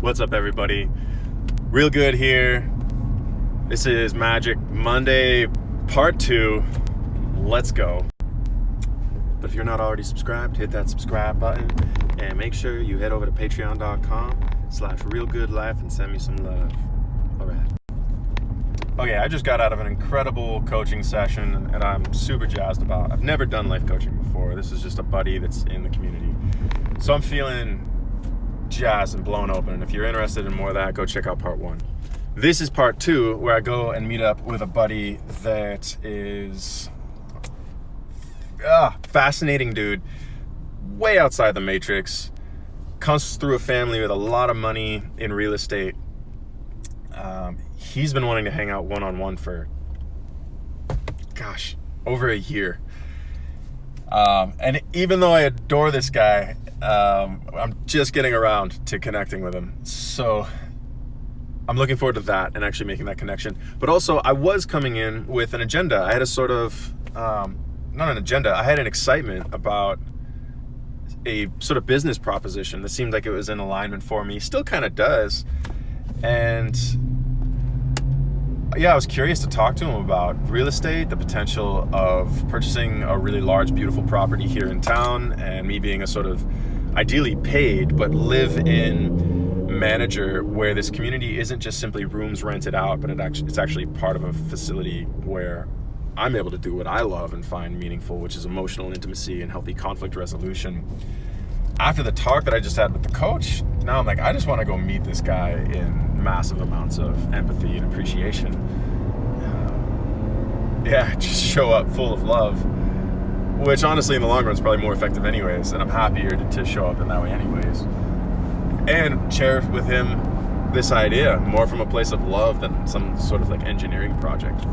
What's up, everybody? Real good here. This is Magic Monday Part 2. Let's go. But if you're not already subscribed, hit that subscribe button and make sure you head over to patreon.com/realgoodlife and send me some love. All right. Okay, I just got out of an incredible coaching session and I'm super jazzed about it. I've never done life coaching before. This is just a buddy that's in the community. So I'm feeling jazzed and blown open. And if you're interested in more of that, go check out Part 1. This is Part 2, where I go and meet up with a buddy that is fascinating dude, way outside the matrix, comes through a family with a lot of money in real estate. He's been wanting to hang out one-on-one for, over a year. And even though I adore this guy, I'm just getting around to connecting with him. So I'm looking forward to that and actually making that connection. But also, I was coming in with an agenda. I had a sort of, not an agenda, I had an excitement about a sort of business proposition that seemed like it was in alignment for me. Still kind of does. And yeah, I was curious to talk to him about real estate, the potential of purchasing a really large, beautiful property here in town, and me being a sort of ideally paid, but live-in manager where this community isn't just simply rooms rented out, but it's actually part of a facility where I'm able to do what I love and find meaningful, which is emotional intimacy and healthy conflict resolution. After the talk that I just had with the coach, now I'm like, I just want to go meet this guy in massive amounts of empathy and appreciation. Just show up full of love, which honestly in the long run is probably more effective anyways, and I'm happier to show up in that way anyways. And share with him this idea more from a place of love than some sort of like engineering project.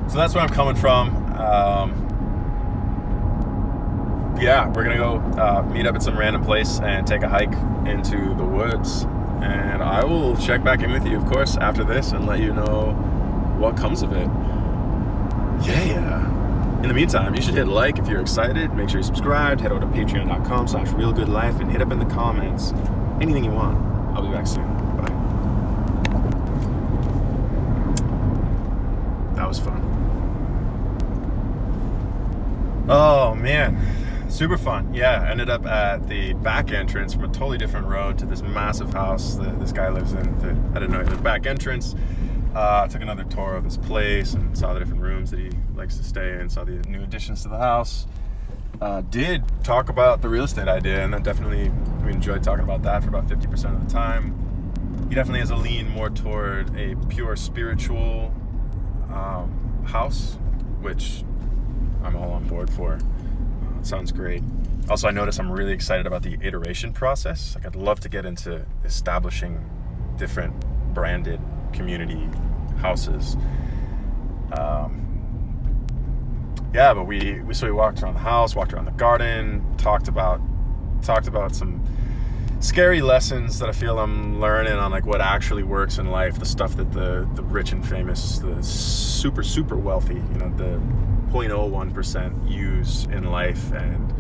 So that's where I'm coming from. We're gonna go meet up at some random place and take a hike into the woods. And I will check back in with you, of course, after this and let you know what comes of it. In the meantime, you should hit like if you're excited. Make sure you're subscribed. Head over to patreon.com/realgoodlife and hit up in the comments anything you want. I'll be back soon. Bye. That was fun. Oh, man. Super fun. Yeah, ended up at the back entrance from a totally different road to this massive house that this guy lives in. I didn't know it was the back entrance. Took another tour of his place and saw the different rooms that he likes to stay in, saw the new additions to the house. Did talk about the real estate idea, and we enjoyed talking about that for about 50% of the time. He definitely has a lean more toward a pure spiritual house, which I'm all on board for. It sounds great. Also, I noticed I'm really excited about the iteration process. Like, I'd love to get into establishing different branded community houses. But we walked around the house, walked around the garden, talked about some scary lessons that I feel I'm learning on, like what actually works in life, the stuff that the rich and famous, the super, super wealthy, the 0.01% use in life, and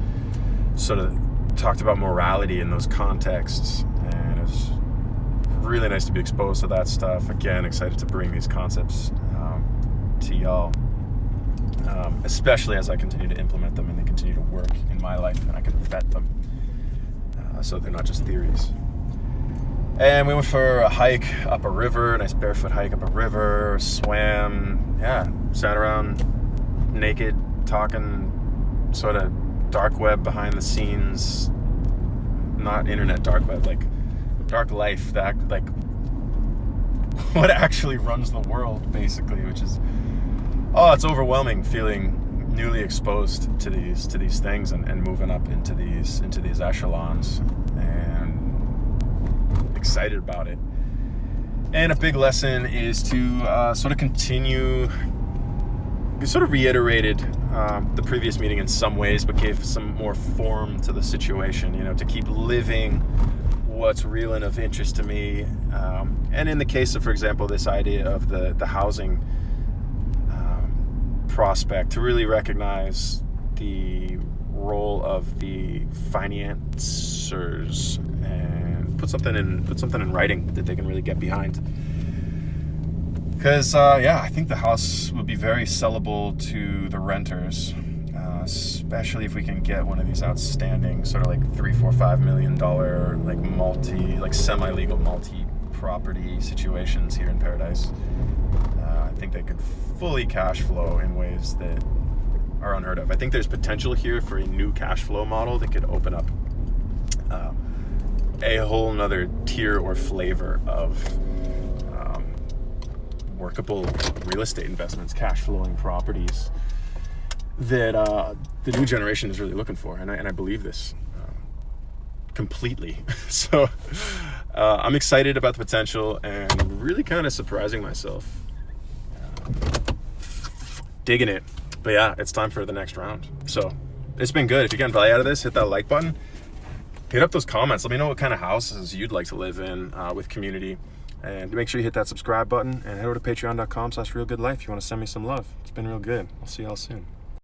sort of talked about morality in those contexts. And it was really nice to be exposed to that stuff. Again, excited to bring these concepts to y'all, especially as I continue to implement them and they continue to work in my life and I can vet them so they're not just theories. And we went for a hike up a river, a nice barefoot hike up a river, swam, sat around naked, talking sort of dark web behind the scenes, not internet dark web, like dark life, that like what actually runs the world, basically, which is it's overwhelming feeling newly exposed to these things and moving up into these echelons, and excited about it. And a big lesson is to sort of continue. We sort of reiterated the previous meeting in some ways, but gave some more form to the situation, to keep living what's real and of interest to me. And in the case of, for example, this idea of the housing prospect, to really recognize the role of the financiers and put something in writing that they can really get behind. Because I think the house would be very sellable to the renters, especially if we can get one of these outstanding sort of like $3, $4, $5 million like semi-legal multi-property situations here in Paradise. I think they could fully cash flow in ways that are unheard of. I think there's potential here for a new cash flow model that could open up a whole nother tier or flavor of workable real estate investments, cash flowing properties that the new generation is really looking for, and I believe this completely. So I'm excited about the potential and really kind of surprising myself, digging it. But yeah, it's time for the next round. So it's been good. If you get value out of this, hit that like button, hit up those comments, let me know what kind of houses you'd like to live in with community. And make sure you hit that subscribe button and head over to patreon.com/realgoodlife if you want to send me some love. It's been real good. I'll see y'all soon.